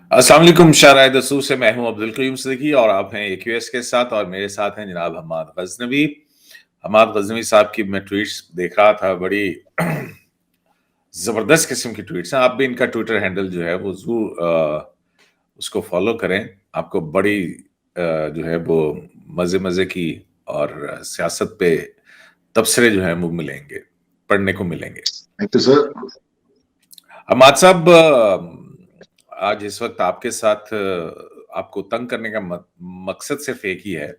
السلام علیکم شارع دسوق سے میں ہوں عبدالقیوم صدیقی اور آپ ہیں AQS کے ساتھ اور میرے ساتھ ہیں جناب حماد غزنوی. حماد غزنوی صاحب کی میں ٹویٹس دیکھ رہا تھا, بڑی زبردست قسم کی ٹویٹس ہیں. آپ بھی ان کا ٹویٹر ہینڈل جو ہے وہ ضرور اس کو فالو کریں. آپ کو بڑی جو ہے وہ مزے کی اور سیاست پہ تبصرے جو ہیں وہ ملیں گے, پڑھنے کو ملیں گے. حماد صاحب, آج اس وقت آپ کے ساتھ آپ کو تنگ کرنے کا مقصد صرف ایک ہی ہے,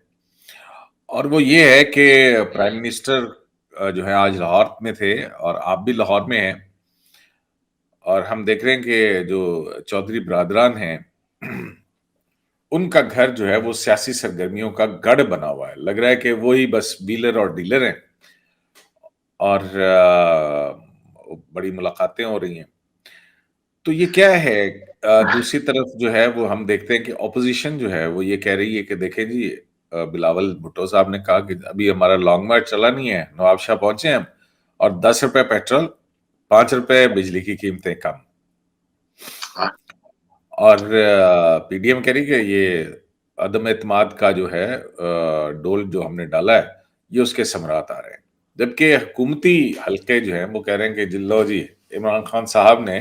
اور وہ یہ ہے کہ پرائم منسٹر جو ہے آج لاہور میں تھے اور آپ بھی لاہور میں ہیں, اور ہم دیکھ رہے ہیں کہ جو چودھری برادران ہیں ان کا گھر جو ہے وہ سیاسی سرگرمیوں کا گڑھ بنا ہوا ہے. لگ رہا ہے کہ وہی بس ڈیلر اور ڈیلر ہیں, اور بڑی ملاقاتیں ہو رہی ہیں. تو یہ کیا ہے؟ دوسری طرف جو ہے وہ ہم دیکھتے ہیں کہ اپوزیشن جو ہے وہ یہ کہہ رہی ہے کہ دیکھیں جی, بلاول بھٹو صاحب نے کہا کہ ابھی ہمارا لانگ مارچ چلا نہیں ہے, نواب شاہ پہنچے ہیں اور 10 روپے پیٹرول, 5 روپے بجلی کی قیمتیں کم. اور پی ڈی ایم کہہ رہی کہ یہ عدم اعتماد کا جو ہے ڈول جو ہم نے ڈالا ہے یہ اس کے ثمرات آ رہے ہیں, جبکہ حکومتی حلقے جو ہیں وہ کہہ رہے ہیں کہ جلو جی عمران خان صاحب نے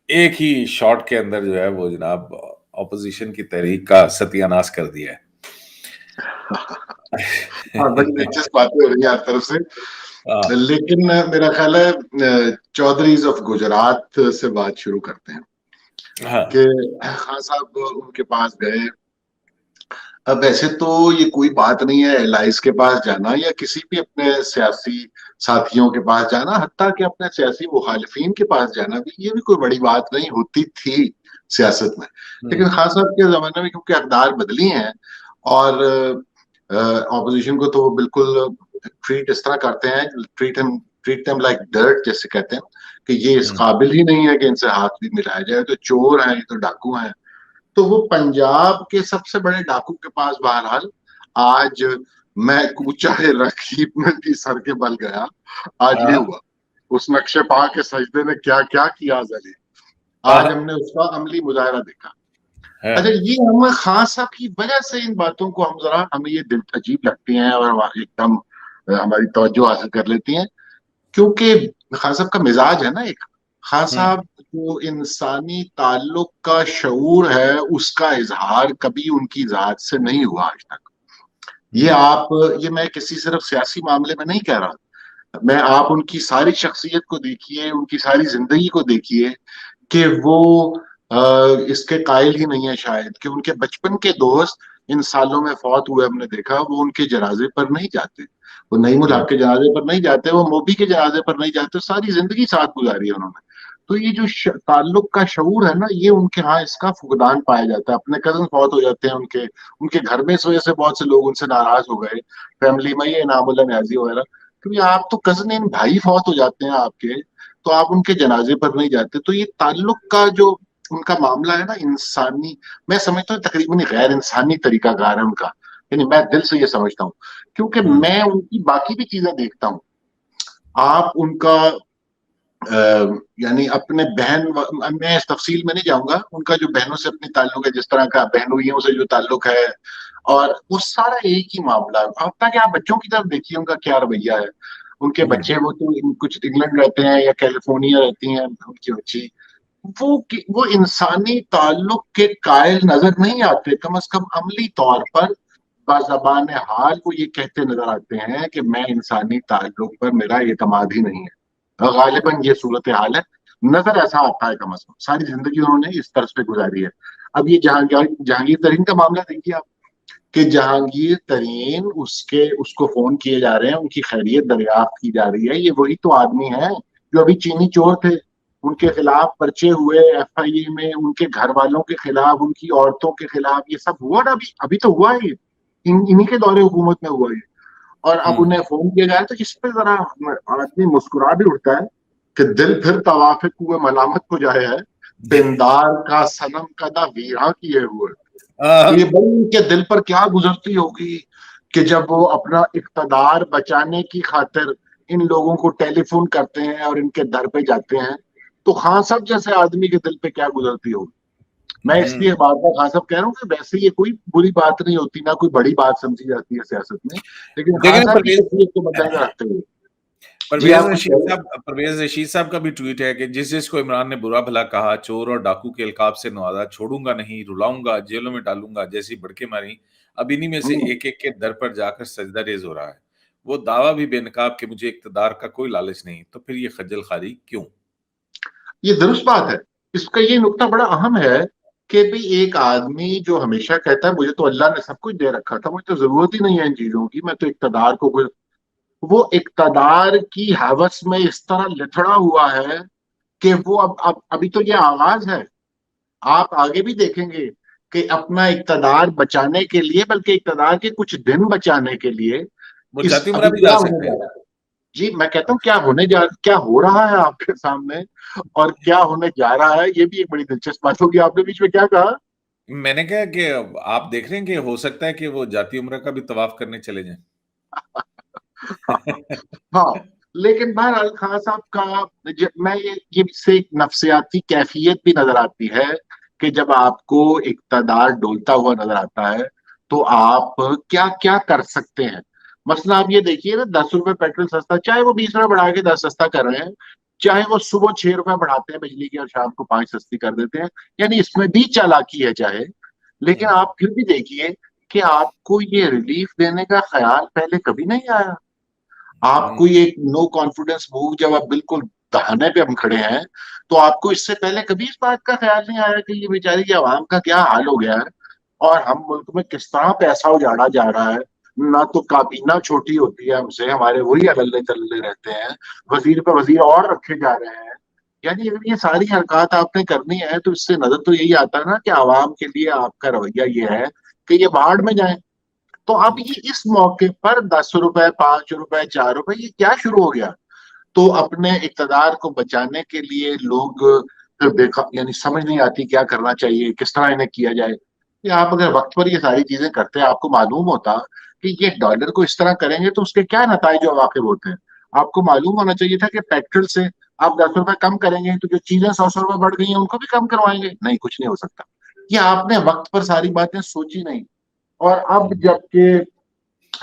ایک ہی شارٹ کے اندر جو ہے وہ جناب اپوزیشن کی تحریک کا ستیہ ناش کر دیا ہے. بڑی دلچسپ باتیں ہو رہی ہیں ہر طرف سے, لیکن میرا خیال ہے چودھریز آف گجرات سے بات شروع کرتے ہیں کہ خان صاحب ان کے پاس گئے. اب ویسے تو یہ کوئی بات نہیں ہے الائز کے پاس جانا یا کسی بھی اپنے سیاسی ساتھیوں کے پاس جانا, حتیٰ کہ اپنے سیاسی مخالفین کے پاس جانا بھی, یہ بھی کوئی بڑی بات نہیں ہوتی تھی سیاست میں. لیکن خان صاحب کے زمانے میں کیونکہ اقدار بدلی ہیں اور اپوزیشن کو تو وہ بالکل ٹریٹ اس طرح کرتے ہیں, ٹریٹ them like dirt جیسے کہتے ہیں, کہ یہ اس قابل ہی نہیں ہے کہ ان سے ہاتھ بھی ملایا جائے, تو چور ہیں, یہ تو ڈاکو ہیں. تو وہ پنجاب کے سب سے بڑے ڈاکو کے پاس بہرحال آج میں کوچہ رقیب میں بھی سر کے بل گیا, آج یہ ہوا. اس نقشے پا کے سجدے نے کیا کیا کیا علی, آج ہم نے اس کا عملی مظاہرہ دیکھا. اچھا, یہ ہم خان صاحب کی وجہ سے ان باتوں کو ہمیں یہ دل عجیب لگتی ہیں اور ایک دم ہماری توجہ حاصل کر لیتی ہیں, کیونکہ خان صاحب کا مزاج ہے نا ایک. خان صاحب جو انسانی تعلق کا شعور ہے اس کا اظہار کبھی ان کی ذات سے نہیں ہوا آج تک. یہ میں کسی صرف سیاسی معاملے میں نہیں کہہ رہا, میں آپ ان کی ساری شخصیت کو دیکھیے, ان کی ساری زندگی کو دیکھیے کہ وہ اس کے قائل ہی نہیں ہے شاید کہ ان کے بچپن کے دوست ان سالوں میں فوت ہوئے. ہم نے دیکھا وہ ان کے جنازے پر نہیں جاتے, وہ نعیم الحق کے جنازے پر نہیں جاتے, وہ موبی کے جنازے پر نہیں جاتے, ساری زندگی ساتھ گزاری ہے انہوں نے. تو یہ جو تعلق کا شعور ہے نا, یہ ان کے ہاں اس کا فقدان پایا جاتا ہے. اپنے کزن فوت ہو جاتے ہیں ان کے گھر میں, اس وجہ سے بہت سے لوگ ان سے ناراض ہو گئے فیملی میں, یہ انعام اللہ نیازی وغیرہ, کیونکہ آپ تو کزن ان بھائی فوت ہو جاتے ہیں آپ کے, تو آپ ان کے جنازے پر نہیں جاتے. تو یہ تعلق کا جو ان کا معاملہ ہے نا, انسانی, میں سمجھتا ہوں تقریباً غیر انسانی طریقہ کار ہے ان کا, یعنی میں دل سے یہ سمجھتا ہوں, کیونکہ میں ان کی باقی بھی چیزیں دیکھتا ہوں. آپ ان کا یعنی اپنے بہن, میں اس تفصیل میں نہیں جاؤں گا, ان کا جو بہنوں سے اپنی تعلق ہے, جس طرح کا بہنوئیوں سے جو تعلق ہے, اور وہ سارا ایک ہی معاملہ ہے. اب تک آپ بچوں کی طرف دیکھیے ان کا کیا رویہ ہے. ان کے بچے وہ تو کچھ انگلینڈ رہتے ہیں یا کیلیفورنیا رہتی ہیں ان کی بچی, وہ انسانی تعلق کے قائل نظر نہیں آتے, کم از کم عملی طور پر بزبان حال وہ یہ کہتے نظر آتے ہیں کہ میں انسانی تعلق پر میرا اعتماد ہی نہیں ہے. غالباً یہ صورتحال ہے, نظر ایسا آتا ہے, کم از کم ساری زندگی انہوں نے اس طرز پہ گزاری ہے. اب یہ جہانگیر ترین کا معاملہ دیکھیے آپ, کہ جہانگیر ترین اس کو فون کیے جا رہے ہیں, ان کی خیریت دریافت کی جا رہی ہے. یہ وہی تو آدمی ہے جو ابھی چینی چور تھے, ان کے خلاف پرچے ہوئے FIA میں, ان کے گھر والوں کے خلاف, ان کی عورتوں کے خلاف, یہ سب ہوا نا ابھی تو ہوا ہے, انہی کے دور حکومت میں ہوا ہے. اور اب انہیں فون کیا جائے تو اس پہ ذرا آدمی مسکرا بھی اٹھتا ہے کہ دل پھر توافق ہوئے ملامت کو جائے ہے, پندار کا صنم کدا ویراں کیے ہوئے. تو یہ بھائی ان کے دل پر کیا گزرتی ہوگی کہ جب وہ اپنا اقتدار بچانے کی خاطر ان لوگوں کو ٹیلی فون کرتے ہیں اور ان کے در پہ جاتے ہیں, تو خان صاحب جیسے آدمی کے دل پہ کیا گزرتی ہوگی. میں اس لیے بار بار خان صاحب کہہ رہا ہوں کہ ویسے یہ کوئی بری بات نہیں ہوتی، نہ کوئی بڑی بات سمجھی جاتی ہے سیاست میں، لیکن خان صاحب کی شخصیت کو مدنظر رکھتے ہوئے پرویز رشید صاحب کا بھی ٹویٹ ہے کہ جس کو عمران نے برا بھلا کہا، چور اور ڈاکو کے القاب سے نوازا، چھوڑوں گا نہیں، رلاؤں گا، جیلوں میں ڈالوں گا، جیسی بڑکیں ماری، اب انہی میں سے ایک ایک کے در پر جا کر سجدہ ریز ہو رہا ہے۔ وہ دعویٰ بھی بے نقاب کہ مجھے اقتدار کا کوئی لالچ نہیں، تو پھر یہ خجل خواری کیوں؟ یہ درست بات ہے، اس کا یہ نقطہ بڑا اہم ہے کہ بھی ایک آدمی جو ہمیشہ کہتا ہے مجھے تو اللہ نے سب کچھ دے رکھا تھا، مجھے تو ضرورت ہی نہیں ہے ان چیزوں کی، میں تو اقتدار کو وہ اقتدار کی ہوس میں اس طرح لتڑا ہوا ہے کہ وہ اب ابھی تو یہ آغاز ہے، آپ آگے بھی دیکھیں گے کہ اپنا اقتدار بچانے کے لیے، بلکہ اقتدار کے کچھ دن بچانے کے لیے وہ اس جاتی عمرہ ابھی بھی کیا ڈال ہونے سکتے جا ہیں۔ رہا ہے، جی میں کہتا ہوں کیا ہو رہا ہے آپ کے سامنے اور کیا ہونے جا رہا ہے، یہ بھی ایک بڑی دلچسپ بات ہوگی۔ آپ نے بیچ میں کیا کہا؟ میں نے کہا کہ آپ دیکھ رہے ہیں کہ ہو سکتا ہے کہ وہ جاتی عمرہ کا بھی طواف کرنے چلے جائیں۔ ہاں لیکن بہرحال خان صاحب کا میں یہ سے ایک نفسیاتی کیفیت بھی نظر آتی ہے کہ جب آپ کو اقتدار ڈولتا ہوا نظر آتا ہے تو آپ کیا کیا کر سکتے ہیں۔ مثلا آپ یہ دیکھیے نا، 10 روپے پیٹرول سستا، چاہے وہ 20 روپے بڑھا کے 10 سستا کر رہے ہیں، چاہے وہ صبح 6 روپے بڑھاتے ہیں بجلی کی اور شام کو 5 سستی کر دیتے ہیں، یعنی اس میں بھی چالاکی ہے چاہے، لیکن آپ پھر بھی دیکھیے کہ آپ کو یہ ریلیف دینے کا خیال پہلے کبھی نہیں آیا۔ آپ کو یہ نو کانفیڈنس موو جب آپ بالکل دہانے پہ ہم کھڑے ہیں تو آپ کو اس سے پہلے کبھی اس بات کا خیال نہیں آیا کہ یہ بیچاری کی عوام کا کیا حال ہو گیا ہے اور ہم ملک میں کس طرح پیسہ اجاڑا جا رہا ہے، نہ تو کابینہ چھوٹی ہوتی ہے ہم سے، ہمارے وہی اگلے چلے رہتے ہیں، وزیر پہ وزیر اور رکھے جا رہے ہیں، یعنی اگر یہ ساری حرکات آپ نے کرنی ہے تو اس سے نظر تو یہی آتا ہے نا کہ عوام کے لیے آپ کا رویہ یہ ہے کہ یہ باڑ میں جائیں۔ تو اب یہ اس موقع پر 10 روپے 5 روپے 4 روپے یہ کیا شروع ہو گیا؟ تو اپنے اقتدار کو بچانے کے لیے لوگ یعنی سمجھ نہیں آتی کیا کرنا چاہیے، کس طرح انہیں کیا جائے۔ یا آپ اگر وقت پر یہ ساری چیزیں کرتے ہیں، آپ کو معلوم ہوتا کہ یہ ڈالر کو اس طرح کریں گے تو اس کے کیا نتائج واقع ہوتے ہیں۔ آپ کو معلوم ہونا چاہیے تھا کہ پیٹرول سے آپ 10 روپے کم کریں گے تو جو چیزیں 100 روپے بڑھ گئی ہیں ان کو بھی کم کروائیں گے، نہیں کچھ نہیں ہو سکتا۔ یہ آپ نے وقت پر ساری باتیں سوچی نہیں، اور اب جب کہ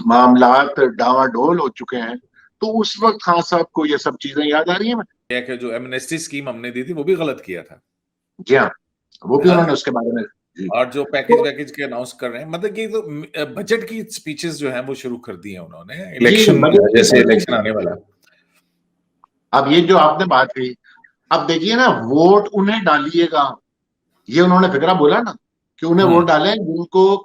معاملات ڈاواڈول ہو چکے ہیں تو اس وقت خان صاحب کو یہ سب چیزیں یاد آ رہی ہیں۔ کہ جو ایمنیسٹی اسکیم ہم نے دی تھی وہ بھی غلط کیا تھا۔ جی ہاں، وہ بھی انہوں نے اس کے بارے میں اور جو پیکج کے اناؤنس کر رہے ہیں، مطلب کہ تو بجٹ کی سپیچز جو ہیں وہ شروع کر دی ہیں انہوں نے، الیکشن جیسے الیکشن آنے والا۔ اب یہ جو آپ نے بات کی، اب دیکھیے نا، ووٹ انہیں ڈالیے گا، یہ انہوں نے فکرہ بولا نا کہ انہیں ووٹ ڈالیں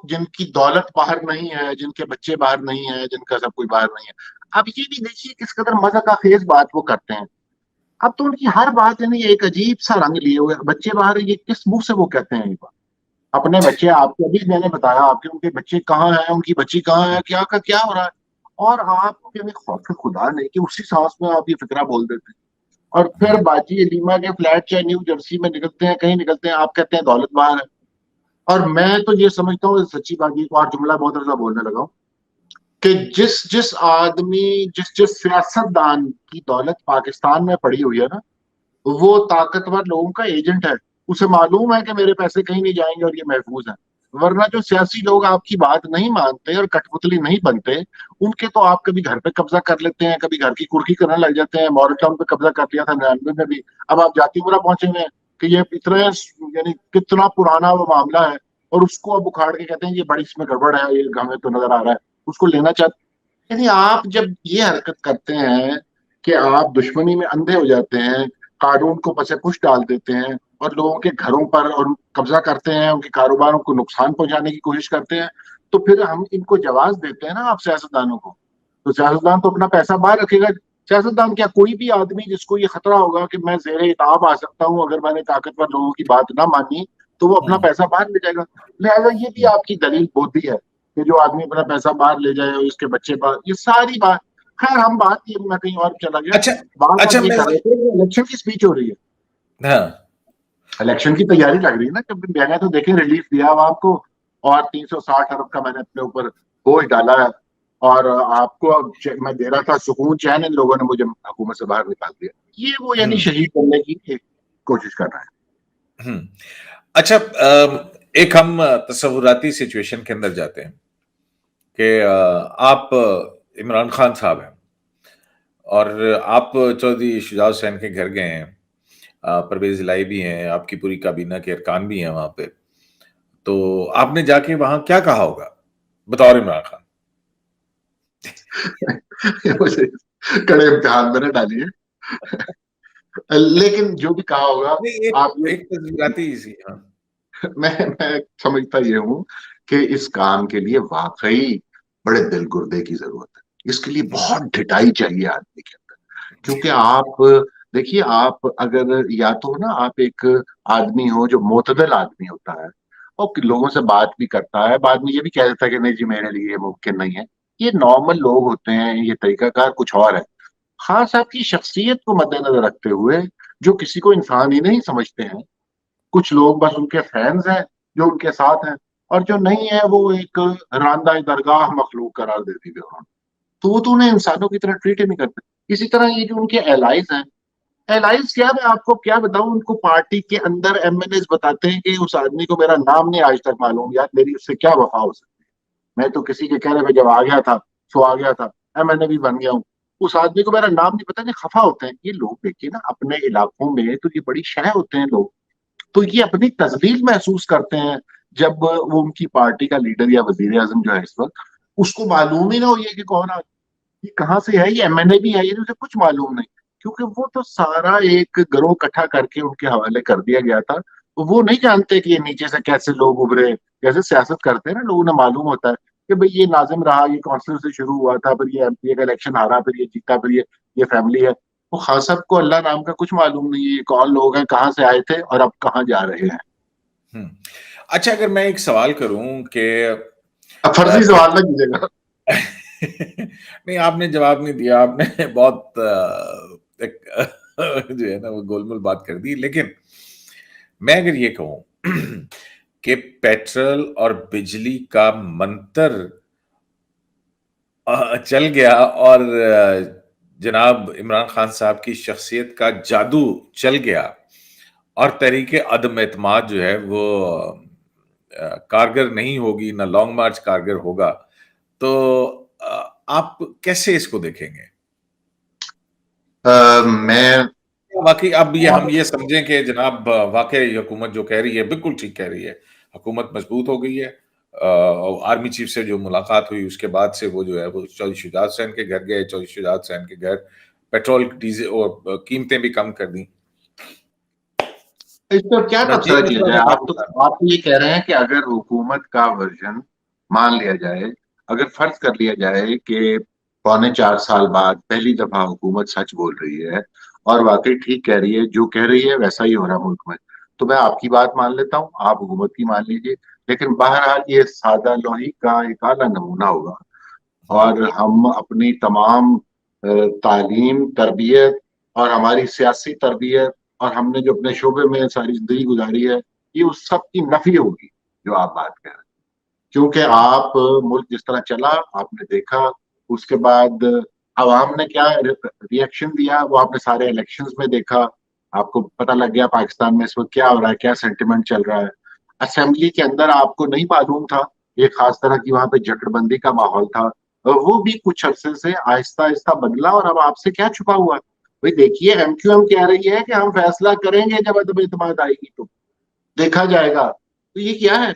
جن کی دولت باہر نہیں ہے، جن کے بچے باہر نہیں ہیں، جن کا سب کوئی باہر نہیں ہے۔ اب یہ بھی دیکھیے کس قدر مزہ کا خیز بات وہ کرتے ہیں۔ اب تو ان کی ہر بات یعنی ایک عجیب سا رنگ لیے ہوئے، بچے باہر، یہ کس منہ سے وہ کہتے ہیں یہ بات؟ اپنے بچے، آپ کو ابھی میں نے بتایا آپ کے ان کے بچے کہاں ہیں، ان کی بچی کہاں ہے، کیا کا کیا ہو رہا ہے، اور آپ کے خوف خدا نہیں کہ اسی سانس میں آپ یہ فکرہ بول دیتے ہیں۔ اور پھر باجی علیما کے فلیٹ چاہے نیو جرسی میں نکلتے ہیں، کہیں نکلتے ہیں، آپ کہتے ہیں دولت باہر ہے۔ اور میں تو یہ سمجھتا ہوں، سچی بات یہ اور جملہ بہت رضا بولنے لگا ہوں کہ جس آدمی جس سیاست دان کی دولت پاکستان میں پڑی ہوئی ہے نا، وہ طاقتور لوگوں کا ایجنٹ ہے، اسے معلوم ہے کہ میرے پیسے کہیں نہیں جائیں گے اور یہ محفوظ ہیں۔ ورنہ جو سیاسی لوگ آپ کی بات نہیں مانتے اور کٹ پتلی نہیں بنتے، ان کے تو آپ کبھی گھر پہ قبضہ کر لیتے ہیں، کبھی گھر کی کرکی کرنے لگ جاتے ہیں۔ مورٹاؤن پہ قبضہ کر لیا تھا 99 میں بھی، اب آپ جاتی پورا پہنچے ہوئے ہیں کہ یہ اتنے یعنی کتنا پرانا وہ معاملہ ہے، اور اس کو اب اکھاڑ کے کہتے ہیں یہ بڑی اس میں گڑبڑ ہے، یہ ہمیں تو نظر آ رہا ہے، اس کو لینا چاہتے۔ یعنی آپ جب یہ حرکت کرتے ہیں کہ آپ دشمنی میں اندھے ہو جاتے ہیں، قانون کو پسے پش ڈال دیتے ہیں اور لوگوں کے گھروں پر اور قبضہ کرتے ہیں، ان کے کاروباروں کو نقصان پہنچانے کی کوشش کرتے ہیں، تو پھر ہم ان کو جواز دیتے ہیں نا آپ سیاستدانوں کو، تو سیاستدان تو اپنا پیسہ باہر رکھے گا۔ سیاستدان کیا کوئی بھی آدمی جس کو یہ خطرہ ہوگا کہ میں زیر عتاب آ سکتا ہوں اگر میں نے طاقتور لوگوں کی بات نہ مانی، تو وہ اپنا پیسہ باہر لے جائے گا۔ لہٰذا یہ بھی آپ کی دلیل ہوتی ہے کہ جو آدمی اپنا پیسہ باہر لے جائے اور اس کے بچے باہر، یہ ساری بات، خیر ہم بات یہ میں کہیں اور چلا گیا۔ بات آپ یہ کر رہے تھے کہ الیکشن کی سپیچ ہو رہی ہے، الیکشن کی تیاری لگ رہی ہے نا، کہ میں نے تو دیکھیں ریلیف دیا عوام کو اور 360 ارب کا میں نے اپنے اوپر بوجھ ڈالا ہے، اور آپ کو میں دے رہا تھا سکون چین، ان لوگوں نے مجھے حکومت سے باہر نکال دیا۔ یہ وہ یعنی شہید کرنے کی ایک کوشش کر رہا ہے۔ اچھا ایک ہم تصوراتی سچویشن کے اندر جاتے ہیں کہ آپ عمران خان صاحب ہیں اور آپ چودھری شجاع حسین کے گھر گئے ہیں، پرویز الہی بھی ہیں، آپ کی پوری کابینہ کے ارکان بھی ہیں وہاں پہ، تو آپ نے جا کے وہاں کیا کہا ہوگا بطور عمران خان؟ مجھے کڑے امتحان میں نہ ڈالیے، لیکن جو بھی کہا ہوگا آپ نے، ایک تصویراتی سی، ہاں میں سمجھتا یہ ہوں کہ اس کام کے لیے واقعی بڑے دل گردے کی ضرورت ہے، اس کے لیے بہت ڈٹائی چاہیے آدمی کے اندر، کیونکہ آپ دیکھیے، آپ اگر یا تو نا آپ ایک آدمی ہو جو معتدل آدمی ہوتا ہے اور لوگوں سے بات بھی کرتا ہے، بعد میں یہ بھی کہہ دیتا ہے کہ نہیں جی میرے لیے یہ ممکن نہیں ہے، یہ نارمل لوگ ہوتے ہیں، یہ طریقہ کار کچھ اور ہے۔ خان صاحب کی شخصیت کو مد نظر رکھتے ہوئے جو کسی کو انسان ہی نہیں سمجھتے ہیں، کچھ لوگ بس ان کے فینز ہیں جو ان کے ساتھ ہیں، اور جو نہیں ہے وہ ایک راندہ درگاہ مخلوق قرار دیتی تھی انہوں نے، تو وہ تو انہیں انسانوں کی طرح ٹریٹ ہی نہیں کرتے۔ اسی طرح یہ جو ان کے الائز ہیں، الائز کیا، میں آپ کو کیا بتاؤں، ان کو پارٹی کے اندر ایم این ایز بتاتے ہیں کہ اس آدمی کو میرا نام نہیں آج تک معلوم، یار میری اس سے کیا وفا ہو سکتی ہے، میں تو کسی کے کہنے پہ جب آ گیا تھا سو آ گیا تھا، ایم این اے بھی بن گیا ہوں، اس آدمی کو میرا نام نہیں پتا، نہیں خفا ہوتے ہیں یہ لوگ۔ دیکھیے نا اپنے علاقوں میں تو یہ بڑی شہ ہوتے ہیں لوگ، تو یہ اپنی تذلیل محسوس کرتے ہیں جب وہ ان کی پارٹی کا لیڈر یا وزیر اعظم جو ہے اس وقت، اس کو معلوم ہی نہ ہو یہ کہ کون یہ کہاں سے ہے، یہ ایم این اے بھی ہے، یہ اسے کچھ معلوم نہیں، کیونکہ وہ تو سارا ایک گروہ اکٹھا کر کے ان کے حوالے کر دیا گیا تھا، وہ نہیں جانتے کہ یہ نیچے سے کیسے لوگ ابھرے، کیسے سیاست کرتے ہیں نا، لوگوں نے معلوم ہوتا ہے کہ بھئی یہ ناظم رہا، یہ کونسلر سے شروع ہوا تھا، پھر یہ ایم پی اے کا الیکشن ہارا، پھر یہ جیتا، پھر یہ فیملی ہے۔ وہ خان صاحب کو اللہ نام کا کچھ معلوم نہیں ہے، یہ کون لوگ ہیں، کہاں سے آئے تھے اور اب کہاں جا رہے ہیں۔ اچھا اگر میں ایک سوال کروں کہ اب فرضی سوال نہ کیجیے گا۔ نہیں آپ نے جواب نہیں دیا، آپ نے بہت جو ہے نا وہ گول مول بات کر دی، لیکن میں اگر یہ کہوں کہ پیٹرول اور بجلی کا منتر چل گیا اور جناب عمران خان صاحب کی شخصیت کا جادو چل گیا اور تحریک عدم اعتماد جو ہے وہ کارگر نہیں ہوگی، نہ لانگ مارچ کارگر ہوگا، تو آپ کیسے اس کو دیکھیں گے؟ میں واقعی اب یہ ہم یہ سمجھیں کہ جناب واقعی حکومت جو کہہ رہی ہے بالکل ٹھیک کہہ رہی ہے، حکومت مضبوط ہو گئی ہے، اور آرمی چیف سے جو ملاقات ہوئی اس کے بعد سے وہ جو ہے وہ چودھری شجاع حسین کے گھر گئے، چودھری شجاع حسین کے گھر پیٹرول ڈیزل اور قیمتیں بھی کم کر دیں۔ اس پر کیا تبصرہ کیا جائے؟ آپ یہ کہہ رہے ہیں کہ اگر حکومت کا ورژن مان لیا جائے، اگر فرض کر لیا جائے کہ 4.25 سال بعد پہلی دفعہ حکومت سچ بول رہی ہے اور واقعی ٹھیک کہہ رہی ہے، جو کہہ رہی ہے ویسا ہی ہو رہا ملک میں، تو میں آپ کی بات مان لیتا ہوں، آپ حکومت کی مان لیجئے، لیکن بہرحال یہ سادہ لوہی کا ایک اعلیٰ نمونہ ہوگا، اور ہم اپنی تمام تعلیم، تربیت اور ہماری سیاسی تربیت اور ہم نے جو اپنے شعبے میں ساری زندگی گزاری ہے، یہ اس سب کی نفی ہوگی جو آپ بات کر رہے ہیں، کیونکہ آپ ملک جس طرح چلا آپ نے دیکھا، اس کے بعد عوام نے کیا ری ایکشن دیا وہ آپ نے سارے الیکشنز میں دیکھا، آپ کو پتہ لگ گیا پاکستان میں اس وقت کیا ہو رہا ہے، کیا سینٹیمنٹ چل رہا ہے۔ اسمبلی کے اندر آپ کو نہیں معلوم تھا، ایک خاص طرح کی وہاں پہ جکڑ بندی کا ماحول تھا، وہ بھی کچھ عرصے سے آہستہ آہستہ بدلا، اور اب آپ سے کیا چھپا ہوا ہے؟ بھائی دیکھیے ایم کیو ایم کہہ رہی ہے کہ ہم فیصلہ کریں گے جب عدم اعتماد آئے گی تو دیکھا جائے گا، تو یہ کیا ہے؟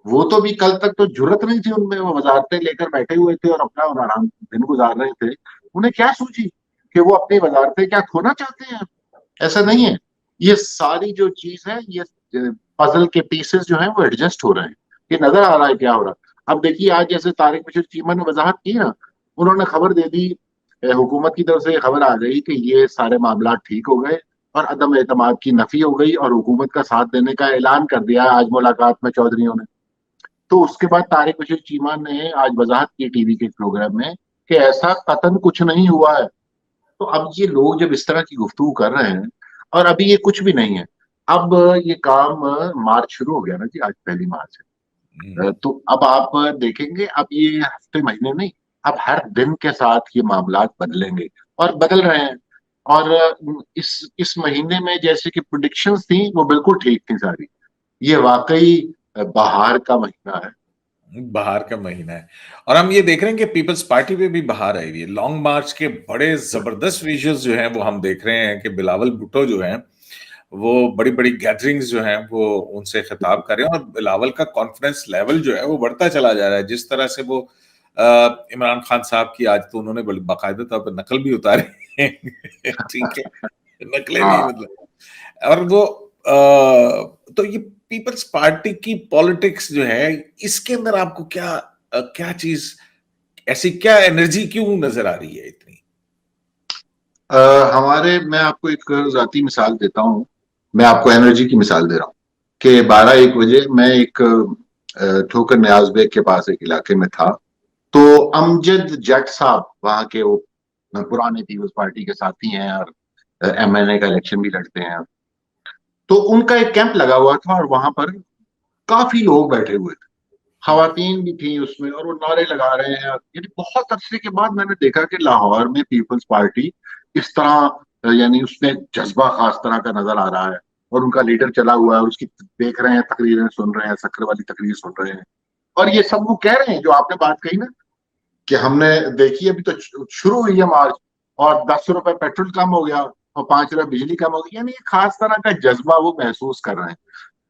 وہ تو بھی کل تک تو جرت نہیں تھی ان میں، وہ وزارتیں لے کر بیٹھے ہوئے تھے اور اپنا آرام دن گزار رہے تھے، انہیں کیا سوچی کہ وہ اپنی وزارتیں کیا کھونا چاہتے ہیں؟ ایسا نہیں ہے، یہ ساری جو چیز ہے، یہ پزل کے پیسز جو ہیں وہ ایڈجسٹ ہو رہے ہیں، یہ نظر آ رہا ہے کیا ہو رہا ہے۔ اب دیکھیے آج جیسے طارق بشیر چیمہ نے وضاحت کی نا، انہوں نے خبر دے دی، حکومت کی طرف سے یہ خبر آ گئی کہ یہ سارے معاملات ٹھیک ہو گئے اور عدم اعتماد کی نفی ہو گئی اور حکومت کا ساتھ دینے کا اعلان کر دیا آج ملاقات میں چودھریوں نے۔ تو اس کے بعد طارق بشیر چیمہ نے آج وضاحت کی ٹی وی کے پروگرام میں کہ ایسا قطعاً کچھ نہیں ہوا ہے۔ تو اب یہ لوگ جب اس طرح کی گفتگو کر رہے ہیں اور ابھی یہ کچھ بھی نہیں ہے، اب یہ کام مارچ شروع ہو گیا نا جی، آج 1 مارچ ہے، تو اب آپ دیکھیں گے اب یہ ہفتے مہینے نہیں، اب ہر دن کے ساتھ یہ معاملات بدلیں گے اور بدل رہے ہیں، اور اس مہینے میں جیسے کہ پریڈکشنز تھیں وہ بالکل ٹھیک تھیں ساری، یہ واقعی بہار کا مہینہ ہے، بہار کا مہینہ ہے. اور ہم یہ دیکھ رہے ہیں کہ پیپلز پارٹی پہ بھی بہار آئی ہوئی ہے. لانگ مارچ کے بڑے زبردست ویژوز جو ہیں وہ ہم دیکھ رہے ہیں کہ بلاول بھٹو جو ہیں وہ بڑی بڑی گیدرنگز جو ہیں وہ ان سے خطاب کر رہے ہیں، اور بلاول کا کانفیڈنس لیول جو ہے وہ بڑھتا چلا جا رہا ہے. جس طرح سے وہ عمران خان صاحب کی آج تو انہوں نے باقاعدہ طور پر نقل بھی اتاری ہیں. ٹھیک ہے، نقلیں بھی ہاں. مطلب. اور وہ تو یہ پیپلز پارٹی کی پالیٹکس جو ہے اس کے اندر آپ کو کیا چیز ایسی، کیا انرجی کیوں نظر آ رہی ہے اتنی؟ میں آپ کو ایک ذاتی مثال دیتا ہوں. میں آپ کو انرجی کی مثال دے رہا ہوں کہ 12-1 بجے میں ایک ٹھوکر نیاز بیگ کے پاس ایک علاقے میں تھا. تو امجد جٹ صاحب وہاں کے وہ پرانے پیپلز پارٹی کے ساتھی ہیں اور MNA کا الیکشن بھی لڑتے ہیں. تو ان کا ایک کیمپ لگا ہوا تھا اور وہاں پر کافی لوگ بیٹھے ہوئے تھے، خواتین بھی تھیں اس میں، اور وہ نعرے لگا رہے ہیں. یعنی بہت عرصے کے بعد میں نے دیکھا کہ لاہور میں پیپلز پارٹی اس طرح، یعنی اس میں جذبہ خاص طرح کا نظر آ رہا ہے، اور ان کا لیڈر چلا ہوا ہے اور اس کی دیکھ رہے ہیں، تقریریں سن رہے ہیں، سکر والی تقریر سن رہے ہیں. اور یہ سب وہ کہہ رہے ہیں جو آپ نے بات کہی نا کہ ہم نے دیکھی ابھی تو شروع ہوئی ہے مارچ، اور 10 روپے پیٹرول کم ہو گیا اور 5 روپے بجلی کم ہو گئی. یعنی ایک خاص طرح کا جذبہ وہ محسوس کر رہے ہیں.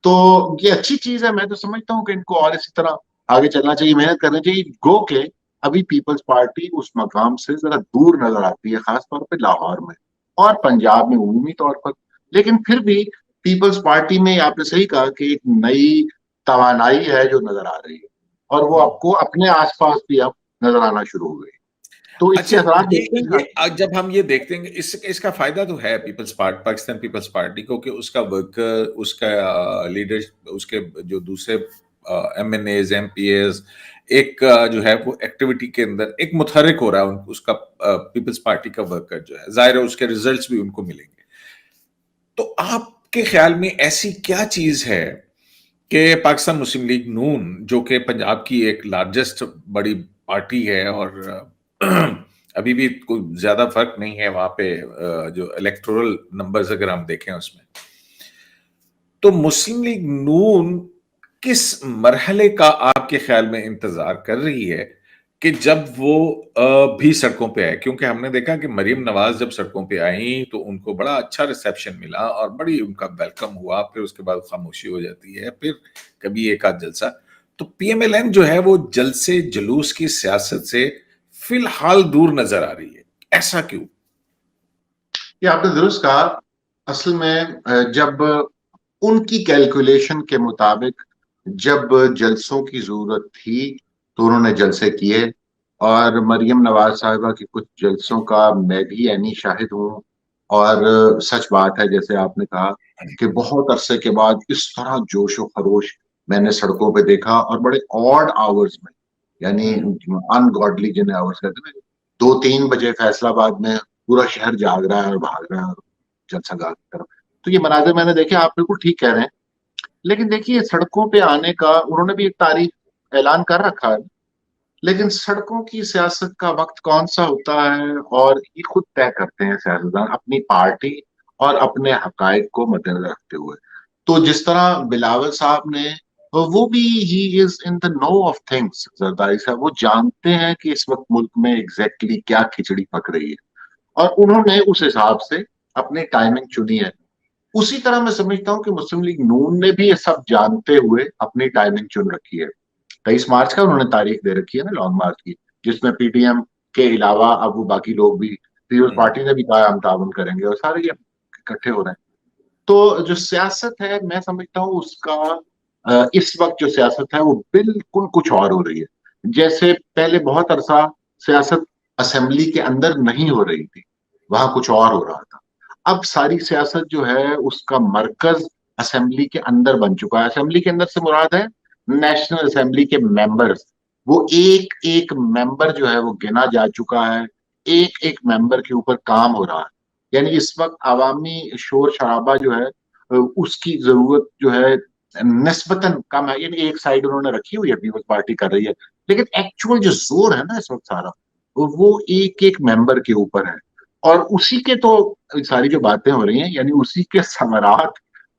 تو یہ اچھی چیز ہے. میں تو سمجھتا ہوں کہ ان کو اور اسی طرح آگے چلنا چاہیے، محنت کرنی چاہیے. گو کہ ابھی پیپلز پارٹی اس مقام سے ذرا دور نظر آتی ہے، خاص طور پہ لاہور میں اور پنجاب میں عمومی طور پر. لیکن پھر بھی پیپلز پارٹی میں آپ نے صحیح کہا کہ ایک نئی توانائی ہے جو نظر آ رہی ہے، اور وہ آپ کو اپنے آس پاس بھی اب نظر آنا شروع ہو گئی. تو اس کے اچھا، اثرات دیکھتے ہیں. جب ہم یہ دیکھتے ہیں اس کا فائدہ تو ہے Peoples Party, Pakistan Peoples Party کو، کہ اس کا ورکر، اس کا لیڈر، اس کے جو دوسرے MNAs MPs ایک جو ہے وہ ایکٹیویٹی کے اندر ایک متحرک ہو رہا ہے اس کا. پیپلز پارٹی کا ورکر جو ہے ظاہر ہے اس کے ریزلٹس بھی ان کو ملیں گے. تو آپ کے خیال میں ایسی کیا چیز ہے کہ پاکستان مسلم لیگ نون جو کہ پنجاب کی ایک لارجسٹ بڑی پارٹی ہے، اور ابھی بھی کوئی زیادہ فرق نہیں ہے وہاں پہ جو الیکٹورل نمبرز اگر ہم دیکھیں اس میں، تو مسلم لیگ نون کس مرحلے کا آپ کے خیال میں انتظار کر رہی ہے کہ جب وہ بھی سڑکوں پہ آئے؟ کیونکہ ہم نے دیکھا کہ مریم نواز جب سڑکوں پہ آئیں تو ان کو بڑا اچھا ریسیپشن ملا اور بڑی ان کا ویلکم ہوا، پھر اس کے بعد خاموشی ہو جاتی ہے، پھر کبھی ایک آدھ جلسہ. تو PMLN جو ہے وہ جلسے جلوس کی سیاست سے فی الحال دور نظر آ رہی ہے، ایسا کیوں؟ یہ آپ نے درست کہا. اصل میں جب ان کی کیلکولیشن کے مطابق جب جلسوں کی ضرورت تھی تو انہوں نے جلسے کیے، اور مریم نواز صاحبہ کی کچھ جلسوں کا میں بھی عینی شاہد ہوں. اور سچ بات ہے جیسے آپ نے کہا کہ بہت عرصے کے بعد اس طرح جوش و خروش میں نے سڑکوں پہ دیکھا، اور بڑے آڈ آورز میں، یعنی ان گاڈلی جنہیں آورز کہتے ہیں. 2-3 بجے فیصلہ آباد میں پورا شہر جاگ رہا ہے اور بھاگ رہا ہے جلسہ گاہ کی طرف. تو یہ مناظر میں نے دیکھے. آپ بالکل ٹھیک کہہ رہے ہیں. لیکن دیکھیے سڑکوں پہ آنے کا انہوں نے بھی ایک تاریخ اعلان کر رکھا ہے، لیکن سڑکوں کی سیاست کا وقت کون سا ہوتا ہے اور یہ خود طے کرتے ہیں سیاستدان اپنی پارٹی اور اپنے حقائق کو مد نظر رکھتے ہوئے. تو جس طرح بلاول صاحب نے، وہ بھی ہی از ان دا نو آف تھنگس. زرداری صاحب وہ جانتے ہیں کہ اس وقت ملک میں ایگزیکٹلی کیا کھچڑی پک رہی ہے، اور انہوں نے اس حساب سے اپنی ٹائمنگ چنی ہے. اسی طرح میں سمجھتا ہوں کہ مسلم لیگ نون نے بھی یہ سب جانتے ہوئے اپنی ٹائمنگ چن رکھی ہے. 23 مارچ کا انہوں نے تاریخ دے رکھی ہے نا، لانگ مارچ کی، جس میں PTM کے علاوہ اب وہ باقی لوگ بھی، پیپلز پارٹی نے بھی کہا ہم تعاون کریں گے، اور سارے یہ اکٹھے ہو رہے ہیں. تو جو سیاست ہے میں سمجھتا ہوں اس کا اس وقت جو سیاست ہے وہ بالکل کچھ اور ہو رہی ہے. جیسے پہلے بہت عرصہ سیاست اسمبلی کے اندر نہیں ہو رہی تھی، وہاں کچھ اور ہو رہا تھا. اب ساری سیاست جو ہے اس کا مرکز اسمبلی کے اندر بن چکا ہے. اسمبلی کے اندر سے مراد ہے نیشنل اسمبلی کے ممبرز. وہ ایک ایک ممبر جو ہے وہ گنا جا چکا ہے، ایک ایک ممبر کے اوپر کام ہو رہا ہے. یعنی اس وقت عوامی شور شرابہ جو ہے اس کی ضرورت جو ہے نسبتاً کم ہے. یعنی ایک سائڈ انہوں نے رکھی ہوئی ہے، پیپلز پارٹی کر رہی ہے، لیکن ایکچوئل جو زور ہے نا اس وقت سارا وہ ایک ایک ممبر کے اوپر ہے. اور اسی کے تو ساری جو باتیں ہو رہی ہیں، یعنی اسی کے ثمرات